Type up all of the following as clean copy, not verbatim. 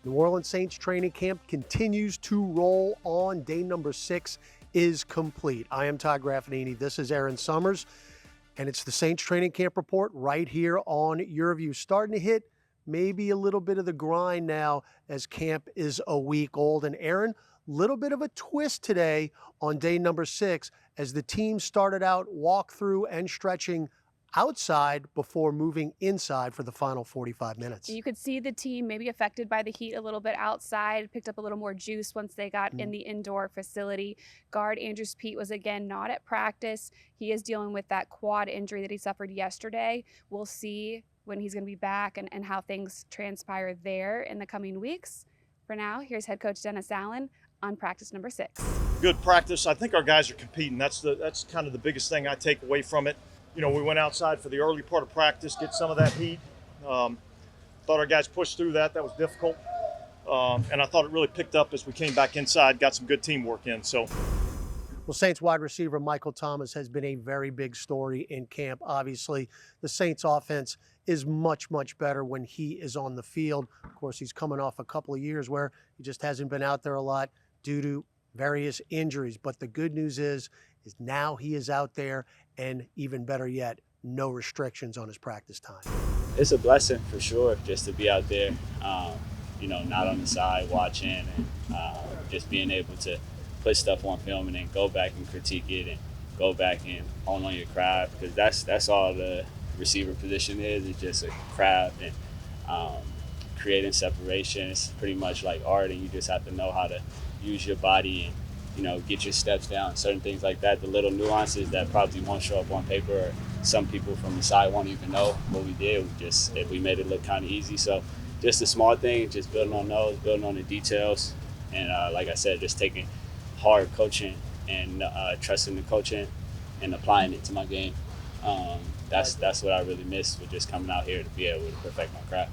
New Orleans Saints training camp continues to roll on. Day number 6 is complete. I am Todd Graffagnini. This is Erin Summers, and it's the Saints training camp report right here on Your View. Starting to hit maybe a little bit of the grind now as camp is a week old. And Erin, little bit of a twist today on day number 6 as the team started out walkthrough and stretching outside before moving inside for the final 45 minutes. You could see the team maybe affected by the heat a little bit outside, picked up a little more juice once they got in the indoor facility. Guard Andrews Pete was again not at practice. He is dealing with that quad injury that he suffered yesterday. We'll see when he's going to be back and how things transpire there in the coming weeks. For now, here's head coach Dennis Allen on practice number 6. Good practice. I think our guys are competing. That's kind of the biggest thing I take away from it. You know, we went outside for the early part of practice, get some of that heat. Thought our guys pushed through that. That was difficult. And I thought it really picked up as we came back inside, got some good teamwork in. So, well, Saints wide receiver Michael Thomas has been a very big story in camp. Obviously, the Saints offense is much, much better when he is on the field. Of course, he's coming off a couple of years where he just hasn't been out there a lot due to various injuries. But the good news is now he is out there, and even better yet, no restrictions on his practice time. It's a blessing for sure just to be out there, not on the side watching and just being able to put stuff on film and then go back and critique it and go back and hone on your craft, because that's all the receiver position is. It's just a craft and creating separation. It's pretty much like art, and you just have to know how to use your body and get your steps down, certain things like that, the little nuances that probably won't show up on paper, or some people from the side won't even know what we did. We made it look kind of easy. So just the small things, just building on those, building on the details. And like I said, just taking hard coaching and trusting the coaching and applying it to my game. That's what I really miss with just coming out here to be able to perfect my craft.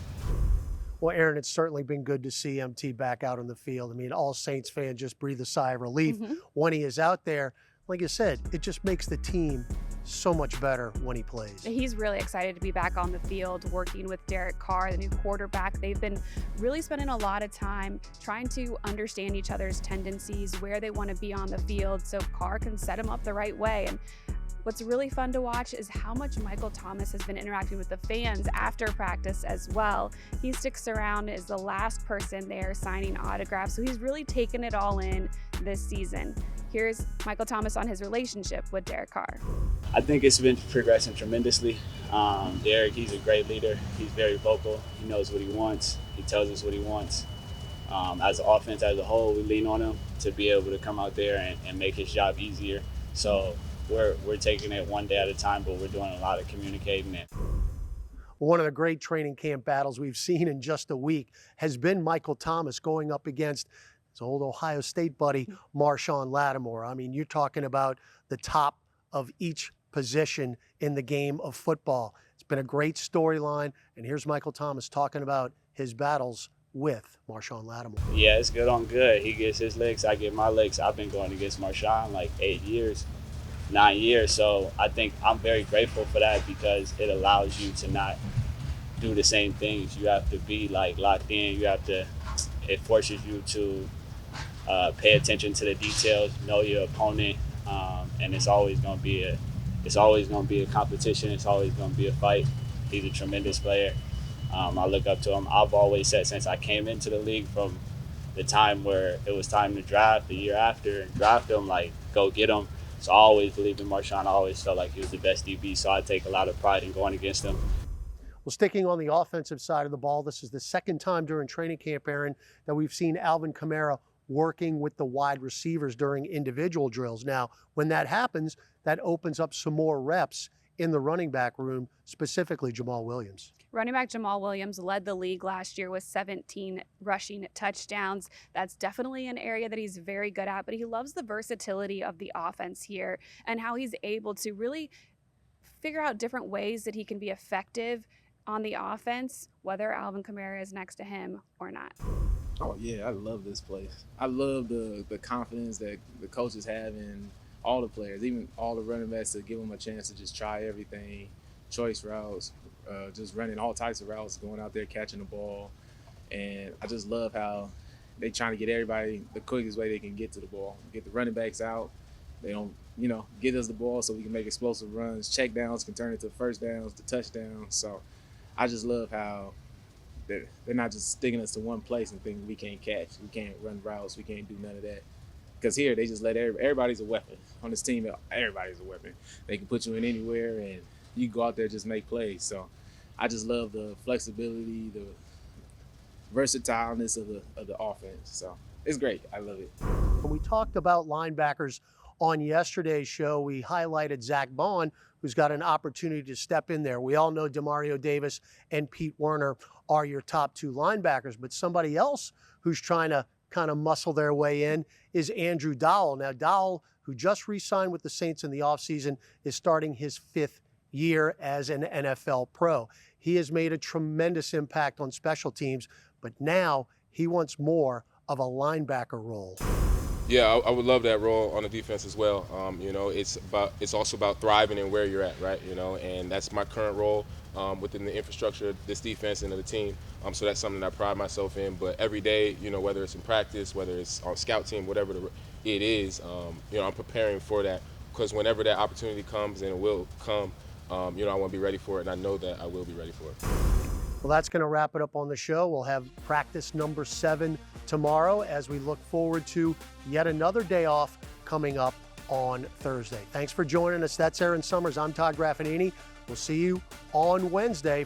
Well, Erin, it's certainly been good to see MT back out on the field. I mean, all Saints fans just breathe a sigh of relief when he is out there. Like you said, it just makes the team so much better when he plays. He's really excited to be back on the field, working with Carr, the new quarterback. They've been really spending a lot of time trying to understand each other's tendencies, where they want to be on the field, so Carr can set him up the right way. And what's really fun to watch is how much Michael Thomas has been interacting with the fans after practice as well. He sticks around as the last person there signing autographs, so he's really taken it all in this season. Here's Michael Thomas on his relationship with Carr. I think it's been progressing tremendously. Derek, he's a great leader. He's very vocal. He knows what he wants. He tells us what he wants. As an offense as a whole, we lean on him to be able to come out there and make his job easier. So we're taking it one day at a time, but we're doing a lot of communicating. One of the great training camp battles we've seen in just a week has been Michael Thomas going up against his old Ohio State buddy, Lattimore. I mean, you're talking about the top of each position in the game of football. It's been a great storyline, and here's Michael Thomas talking about his battles with Lattimore. Yeah, it's good on good. He gets his licks, I get my licks. I've been going against Marshawn like 9 years. So I think I'm very grateful for that, because it allows you to not do the same things. You have to be like locked in. It forces you to pay attention to the details, know your opponent, and it's always going to be a competition. It's always going to be a fight. He's a tremendous player. I look up to him. I've always said since I came into the league, from the time where it was time to draft the year after and draft him, like, go get him. So I always believed in Marshawn. I always felt like he was the best DB, so I take a lot of pride in going against him. Well, sticking on the offensive side of the ball, this is the second time during training camp, Erin, that we've seen Alvin Kamara working with the wide receivers during individual drills. Now, when that happens, that opens up some more reps in the running back room, specifically Jamal Williams. Running back Jamal Williams led the league last year with 17 rushing touchdowns. That's definitely an area that he's very good at, but he loves the versatility of the offense here and how he's able to really figure out different ways that he can be effective on the offense, whether Alvin Kamara is next to him or not. Oh, yeah, I love this place. I love the confidence that the coaches have in all the players, even all the running backs, to give them a chance to just try everything, choice routes, just running all types of routes, going out there, catching the ball. And I just love how they trying to get everybody the quickest way they can get to the ball. Get the running backs out. They don't, get us the ball so we can make explosive runs. Check downs can turn into first downs, to touchdowns. So I just love how they're not just sticking us to one place and thinking we can't catch, we can't run routes, we can't do none of that. Because here they just let everybody's a weapon. On this team, everybody's a weapon. They can put you in anywhere and you go out there and just make plays. So I just love the flexibility, the versatileness of the offense. So it's great. I love it. When we talked about linebackers on yesterday's show, we highlighted Zach Bond, who's got an opportunity to step in there. We all know Demario Davis and Pete Werner are your top two linebackers, but somebody else who's trying to kind of muscle their way in is Andrew Dowell. Now, Dowell, who just re-signed with the Saints in the offseason, is starting his 5th year as an NFL pro. He has made a tremendous impact on special teams, but now he wants more of a linebacker role. Yeah, I would love that role on the defense as well. It's also about thriving and where you're at, right? And that's my current role within the infrastructure of this defense and of the team. So that's something that I pride myself in. But every day, whether it's in practice, whether it's on scout team, whatever it is, I'm preparing for that, because whenever that opportunity comes, and it will come, I want to be ready for it, and I know that I will be ready for it. Well, that's going to wrap it up on the show. We'll have practice number 7 tomorrow as we look forward to yet another day off coming up on Thursday. Thanks for joining us. That's Erin Summers. I'm Todd Graffagnini. We'll see you on Wednesday